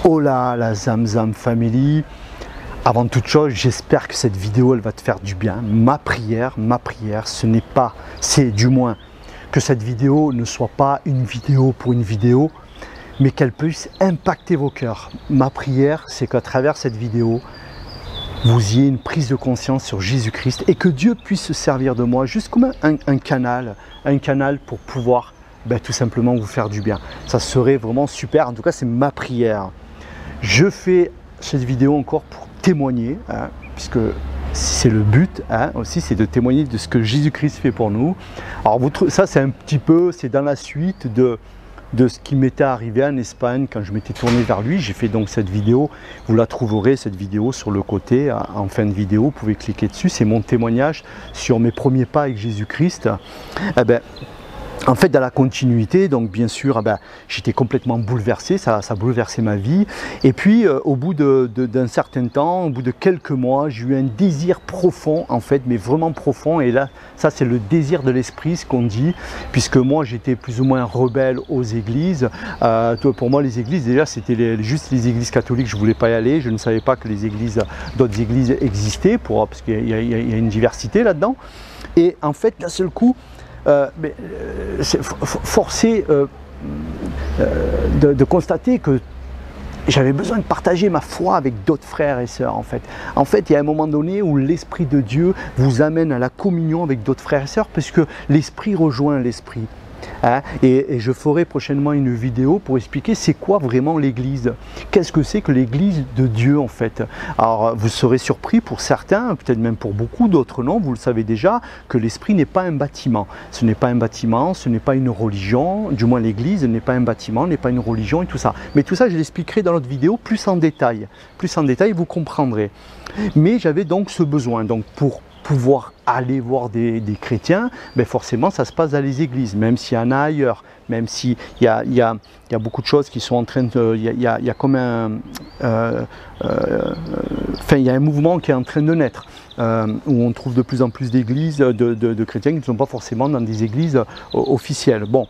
Hola la Zamzam Family. Avant toute chose, j'espère que cette vidéo elle va te faire du bien. Ma prière, ce n'est pas, c'est du moins que cette vidéo ne soit pas une vidéo pour une vidéo, mais qu'elle puisse impacter vos cœurs. Ma prière, c'est qu'à travers cette vidéo, vous ayez une prise de conscience sur Jésus-Christ et que Dieu puisse se servir de moi juste comme un canal pour pouvoir tout simplement vous faire du bien. Ça serait vraiment super, en tout cas c'est ma prière. Je fais cette vidéo encore pour témoigner, puisque c'est le but aussi, c'est de témoigner de ce que Jésus-Christ fait pour nous. Alors ça c'est un petit peu, c'est dans la suite de ce qui m'était arrivé en Espagne quand je m'étais tourné vers lui. J'ai fait donc cette vidéo, vous la trouverez cette vidéo sur le côté, en fin de vidéo, vous pouvez cliquer dessus, c'est mon témoignage sur mes premiers pas avec Jésus-Christ. En fait, dans la continuité, donc bien sûr, j'étais complètement bouleversé, ça a bouleversé ma vie. Et puis, au bout d'un certain temps, au bout de quelques mois, j'ai eu un désir profond, en fait, mais vraiment profond. Et là, ça, c'est le désir de l'esprit, ce qu'on dit, puisque moi, j'étais plus ou moins rebelle aux églises. Pour moi, les églises, déjà, c'était juste les églises catholiques, je ne voulais pas y aller. Je ne savais pas que les églises, d'autres églises existaient, parce qu'il y a une diversité là-dedans. Et en fait, d'un seul coup, c'est forcé de constater que j'avais besoin de partager ma foi avec d'autres frères et sœurs en fait. En fait, il y a un moment donné où l'Esprit de Dieu vous amène à la communion avec d'autres frères et sœurs parce que l'Esprit rejoint l'Esprit. Et je ferai prochainement une vidéo pour expliquer c'est quoi vraiment l'Église. Qu'est-ce que c'est que l'Église de Dieu en fait. Alors vous serez surpris pour certains, peut-être même pour beaucoup, d'autres non, vous le savez déjà, que l'Esprit n'est pas un bâtiment. Ce n'est pas un bâtiment, ce n'est pas une religion, du moins l'Église n'est pas un bâtiment, n'est pas une religion et tout ça. Mais tout ça je l'expliquerai dans notre vidéo plus en détail. Plus en détail vous comprendrez. Mais j'avais donc ce besoin, donc pour pouvoir aller voir des chrétiens, forcément ça se passe dans les églises, même s'il y en a ailleurs, même s'il y a beaucoup de choses qui sont en train de... Il y a comme un... il y a un mouvement qui est en train de naître, où on trouve de plus en plus d'églises, de chrétiens qui ne sont pas forcément dans des églises officielles. Bon.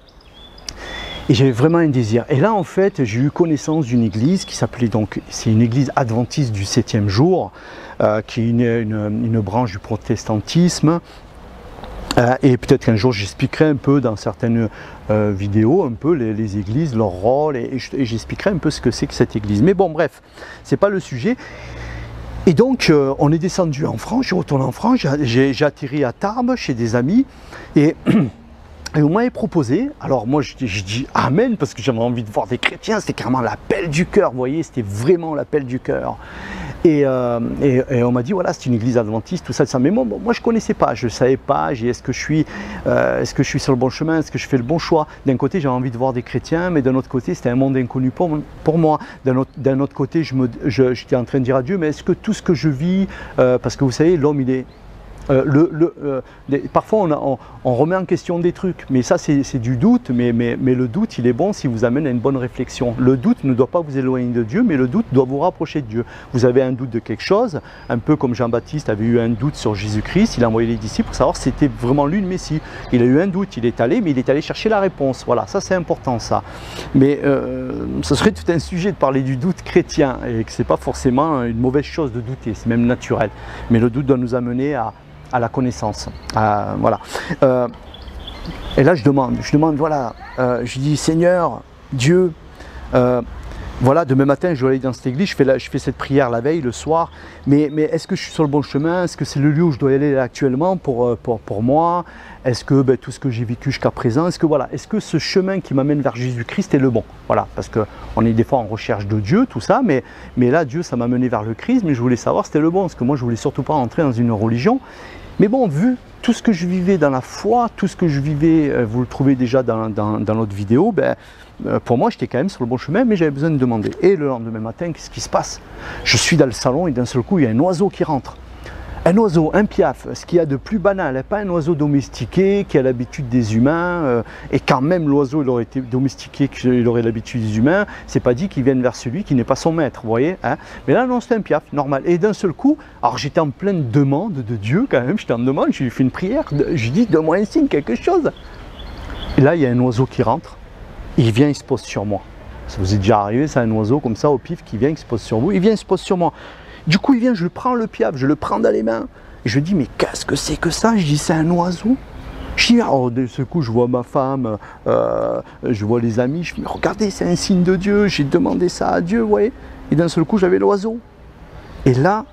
Et j'avais vraiment un désir. Et là, en fait, j'ai eu connaissance d'une église qui s'appelait donc, c'est une église adventiste du 7e jour, qui est une branche du protestantisme. Et peut-être qu'un jour, j'expliquerai un peu dans certaines vidéos, un peu les églises, leur rôle, et j'expliquerai un peu ce que c'est que cette église. Mais bon, bref, c'est pas le sujet. Et donc, on est descendu en France, je suis retourné en France, j'ai atterri à Tarbes chez des amis, et on m'avait proposé, alors moi je dis amen parce que j'avais envie de voir des chrétiens, c'était carrément l'appel du cœur, vous voyez, c'était vraiment l'appel du cœur. Et on m'a dit voilà, c'est une église adventiste, tout ça, ça. Mais moi je ne connaissais pas, je ne savais pas, est-ce que je suis sur le bon chemin, est-ce que je fais le bon choix. D'un côté j'avais envie de voir des chrétiens, mais d'un autre côté c'était un monde inconnu pour moi. D'un autre côté j'étais en train de dire à Dieu, mais est-ce que tout ce que je vis, parce que vous savez, l'homme il est... parfois on remet en question des trucs, mais ça c'est du doute, mais le doute il est bon s'il vous amène à une bonne réflexion. Le doute ne doit pas vous éloigner de Dieu, mais le doute doit vous rapprocher de Dieu. Vous avez un doute de quelque chose, un peu comme Jean-Baptiste avait eu un doute sur Jésus-Christ, il a envoyé les disciples pour savoir si c'était vraiment lui le Messie. Il a eu un doute, il est allé chercher la réponse. Voilà, ça c'est important ça. Mais ce serait tout un sujet de parler du doute chrétien, et que c'est pas forcément une mauvaise chose de douter, c'est même naturel. Mais le doute doit nous amener à la connaissance, voilà. Et là je demande, voilà, je dis Seigneur, Dieu, voilà, demain matin je vais aller dans cette église, je fais cette prière la veille, le soir, mais est-ce que je suis sur le bon chemin? Est-ce que c'est le lieu où je dois y aller actuellement pour moi? Est-ce que tout ce que j'ai vécu jusqu'à présent, est-ce que ce chemin qui m'amène vers Jésus-Christ est le bon? Voilà, parce qu'on est des fois en recherche de Dieu, tout ça, mais là Dieu ça m'a mené vers le Christ, mais je voulais savoir si c'était le bon, parce que moi je voulais surtout pas rentrer dans une religion. Mais bon, vu tout ce que je vivais dans la foi, tout ce que je vivais, vous le trouvez déjà dans notre vidéo, pour moi j'étais quand même sur le bon chemin, mais j'avais besoin de demander. Et le lendemain matin, qu'est-ce qui se passe? Je suis dans le salon et d'un seul coup il y a un oiseau qui rentre. Un oiseau, un piaf, ce qu'il y a de plus banal, pas un oiseau domestiqué qui a l'habitude des humains, et quand même l'oiseau il aurait été domestiqué, qu'il aurait l'habitude des humains, c'est pas dit qu'il vienne vers celui qui n'est pas son maître, vous voyez, hein. Mais là non, c'est un piaf, normal. Et d'un seul coup, alors j'étais en pleine demande de Dieu quand même, j'étais en demande, j'ai fait une prière, je dis donne-moi un signe, quelque chose. Et là il y a un oiseau qui rentre, il vient, il se pose sur moi. Ça vous est déjà arrivé, c'est un oiseau comme ça au pif qui vient, qui se pose sur vous. Il vient, il se pose sur moi. Du coup, il vient, je le prends le piaf, je le prends dans les mains. Et je dis, mais qu'est-ce que c'est que ça? Je dis, c'est un oiseau. Je dis, alors de ce coup, je vois ma femme, je vois les amis. Je dis, mais regardez, c'est un signe de Dieu. J'ai demandé ça à Dieu, vous voyez. Et d'un seul coup, j'avais l'oiseau. Et là,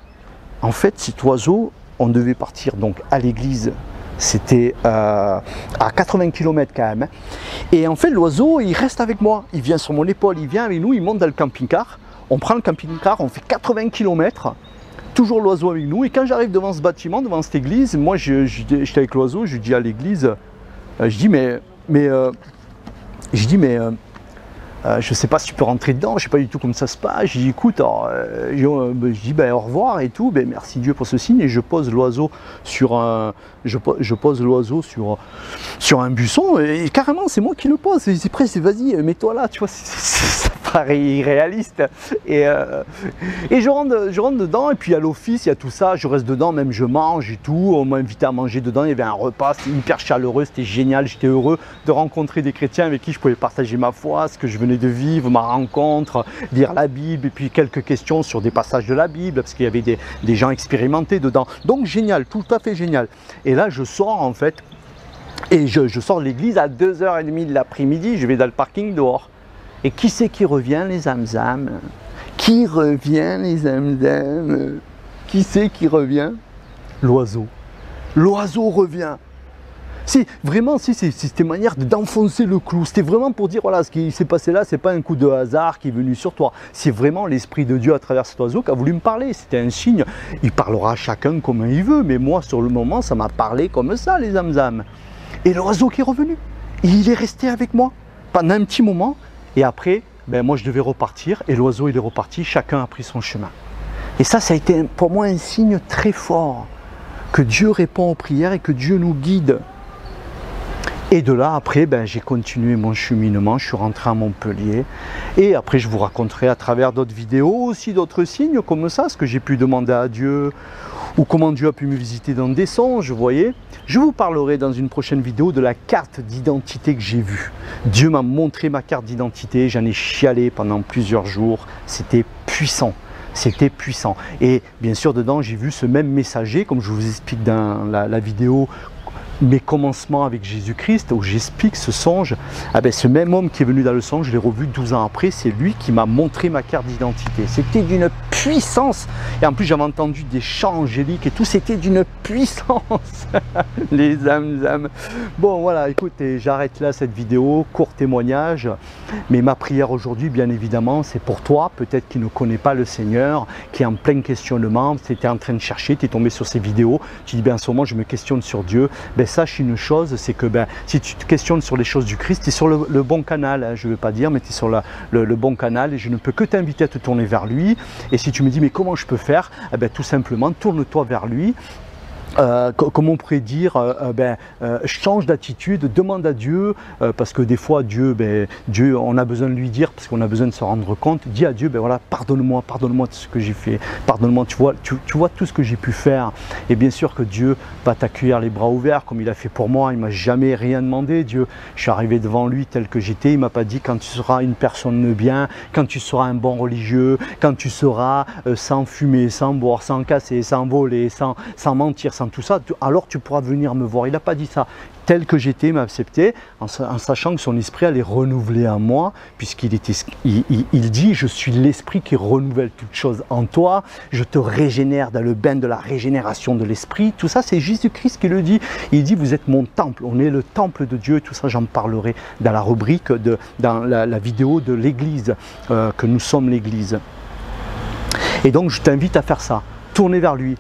en fait, cet oiseau, on devait partir donc à l'église. C'était à 80 km quand même. Et en fait, l'oiseau, il reste avec moi. Il vient sur mon épaule, il vient avec nous, il monte dans le camping-car. On prend le camping-car, on fait 80 km. Toujours l'oiseau avec nous. Et quand j'arrive devant ce bâtiment, devant cette église, moi, j'étais avec l'oiseau, je dis à l'église, je dis, je ne sais pas si tu peux rentrer dedans, je ne sais pas du tout comment ça se passe. Je dis, écoute, je dis ben, au revoir et tout, ben, merci Dieu pour ce signe. Et je pose l'oiseau sur un, sur un buisson. Et carrément, c'est moi qui le pose. C'est presque, vas-y, mets-toi là, tu vois, ça paraît irréaliste. Et je rentre dedans, et puis à l'office, il y a tout ça, je reste dedans, même je mange et tout. On m'a invité à manger dedans, il y avait un repas, c'était hyper chaleureux, c'était génial. J'étais heureux de rencontrer des chrétiens avec qui je pouvais partager ma foi, ce que je venais de vivre, ma rencontre, lire la Bible, et puis quelques questions sur des passages de la Bible, parce qu'il y avait des gens expérimentés dedans. Donc génial, tout à fait génial. Et là, je sors en fait, et je sors de l'église à 2h30 de l'après-midi, je vais dans le parking dehors. Et qui c'est qui revient, les zamzam? Qui revient, les zamzam? Qui c'est qui revient? L'oiseau. L'oiseau revient. C'est vraiment, c'était une manière d'enfoncer le clou. C'était vraiment pour dire, voilà, ce qui s'est passé là, c'est pas un coup de hasard qui est venu sur toi. C'est vraiment l'Esprit de Dieu à travers cet oiseau qui a voulu me parler. C'était un signe. Il parlera à chacun comme il veut, mais moi, sur le moment, ça m'a parlé comme ça, les zamzam. Et l'oiseau qui est revenu, il est resté avec moi pendant un petit moment. Et après, ben moi, je devais repartir. Et l'oiseau, il est reparti. Chacun a pris son chemin. Et ça a été pour moi un signe très fort que Dieu répond aux prières et que Dieu nous guide. Et de là, après, ben, j'ai continué mon cheminement, je suis rentré à Montpellier. Et après, je vous raconterai à travers d'autres vidéos aussi d'autres signes comme ça, ce que j'ai pu demander à Dieu, ou comment Dieu a pu me visiter dans des songes, vous voyez. Je vous parlerai dans une prochaine vidéo de la carte d'identité que j'ai vue. Dieu m'a montré ma carte d'identité, j'en ai chialé pendant plusieurs jours, c'était puissant. C'était puissant. Et bien sûr, dedans, j'ai vu ce même messager, comme je vous explique dans la vidéo, mes commencements avec Jésus-Christ, où j'explique ce songe. Ah ben, ce même homme qui est venu dans le songe, je l'ai revu 12 ans après, c'est lui qui m'a montré ma carte d'identité. C'était d'une puissance. Et en plus, j'avais entendu des chants angéliques et tout, c'était d'une puissance. Les zamzam. Bon, voilà, écoutez, j'arrête là cette vidéo, court témoignage. Mais ma prière aujourd'hui, bien évidemment, c'est pour toi, peut-être qui ne connaît pas le Seigneur, qui est en plein questionnement, tu étais en train de chercher, tu es tombé sur ces vidéos, tu dis, ben, en ce moment, je me questionne sur Dieu. Ben, sache une chose, c'est que ben, si tu te questionnes sur les choses du Christ, tu es sur le bon canal, hein, je ne veux pas dire, mais tu es sur le bon canal et je ne peux que t'inviter à te tourner vers lui. Et si tu me dis, mais comment je peux faire? Eh ben, tout simplement, tourne-toi vers lui. Comme on pourrait dire, change d'attitude, demande à Dieu, parce que des fois Dieu, on a besoin de lui dire, parce qu'on a besoin de se rendre compte, dis à Dieu, ben voilà, pardonne-moi tout ce que j'ai fait, pardonne-moi, tu vois tout ce que j'ai pu faire, et bien sûr que Dieu va t'accueillir les bras ouverts, comme il a fait pour moi, il m'a jamais rien demandé, Dieu, je suis arrivé devant lui tel que j'étais, il m'a pas dit quand tu seras une personne de bien, quand tu seras un bon religieux, quand tu seras sans fumer, sans boire, sans casser, sans voler, sans mentir, sans tout ça, alors tu pourras venir me voir. Il n'a pas dit ça. Tel que j'étais, il m'a accepté, en sachant que son esprit allait renouveler en moi, puisqu'il dit, je suis l'esprit qui renouvelle toutes choses en toi, je te régénère dans le bain de la régénération de l'esprit. Tout ça, c'est Jésus-Christ qui le dit. Il dit, vous êtes mon temple, on est le temple de Dieu. Tout ça, j'en parlerai dans la rubrique, dans la vidéo de l'Église, que nous sommes l'Église. Et donc, je t'invite à faire ça, tourner vers lui.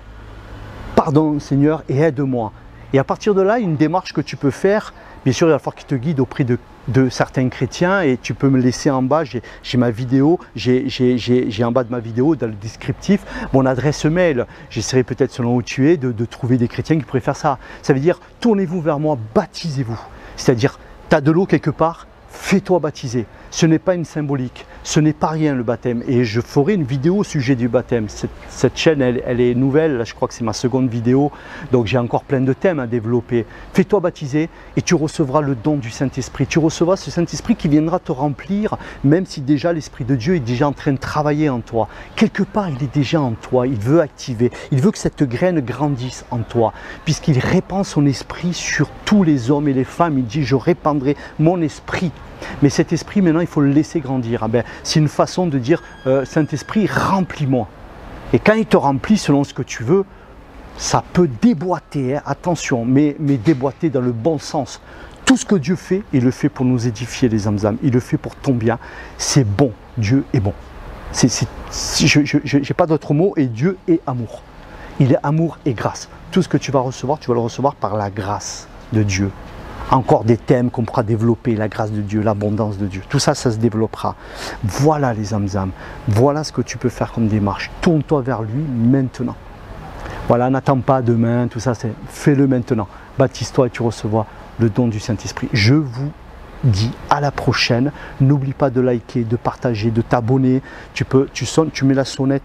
Pardon Seigneur et aide-moi. Et à partir de là, une démarche que tu peux faire, bien sûr il va falloir qu'il te guide auprès de certains chrétiens et tu peux me laisser en bas, j'ai ma vidéo, j'ai en bas de ma vidéo, dans le descriptif, mon adresse mail. J'essaierai peut-être selon où tu es de trouver des chrétiens qui pourraient faire ça. Ça veut dire tournez-vous vers moi, baptisez-vous. C'est-à-dire tu as de l'eau quelque part, fais-toi baptiser. Ce n'est pas une symbolique, ce n'est pas rien le baptême. Et je ferai une vidéo au sujet du baptême. Cette chaîne, elle est nouvelle, là, je crois que c'est ma seconde vidéo, donc j'ai encore plein de thèmes à développer. Fais-toi baptiser et tu recevras le don du Saint-Esprit. Tu recevras ce Saint-Esprit qui viendra te remplir, même si déjà l'Esprit de Dieu est déjà en train de travailler en toi. Quelque part, il est déjà en toi, il veut activer, il veut que cette graine grandisse en toi, puisqu'il répand son esprit sur tous les hommes et les femmes. Il dit, je répandrai mon esprit. Mais cet esprit, maintenant, il faut le laisser grandir. Ah ben, c'est une façon de dire, Saint-Esprit, remplis-moi. Et quand il te remplit selon ce que tu veux, ça peut déboîter, hein, attention, mais déboîter dans le bon sens. Tout ce que Dieu fait, il le fait pour nous édifier, les âmes. Il le fait pour ton bien. C'est bon, Dieu est bon. Je n'ai pas d'autre mot, et Dieu est amour. Il est amour et grâce. Tout ce que tu vas le recevoir par la grâce de Dieu. Encore des thèmes qu'on pourra développer, la grâce de Dieu, l'abondance de Dieu. Tout ça, ça se développera. Voilà les âmes. Voilà ce que tu peux faire comme démarche. Tourne-toi vers lui maintenant. Voilà, n'attends pas demain, tout ça, fais-le maintenant. Baptise-toi et tu recevras le don du Saint-Esprit. Je vous dis à la prochaine. N'oublie pas de liker, de partager, de t'abonner. Tu mets la sonnette,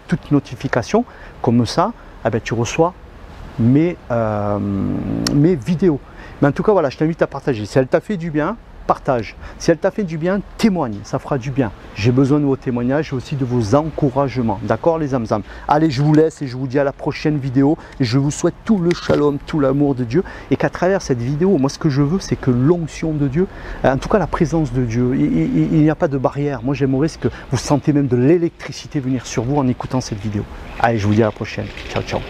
toute notification. Comme ça, eh ben, tu reçois mes vidéos. Mais en tout cas, voilà, je t'invite à partager. Si elle t'a fait du bien, partage. Si elle t'a fait du bien, témoigne, ça fera du bien. J'ai besoin de vos témoignages et aussi de vos encouragements. D'accord, les âmes? Allez, je vous laisse et je vous dis à la prochaine vidéo. Et je vous souhaite tout le shalom, tout l'amour de Dieu. Et qu'à travers cette vidéo, moi, ce que je veux, c'est que l'onction de Dieu, en tout cas la présence de Dieu, il n'y a pas de barrière. Moi, j'aimerais que vous sentez même de l'électricité venir sur vous en écoutant cette vidéo. Allez, je vous dis à la prochaine. Ciao, ciao.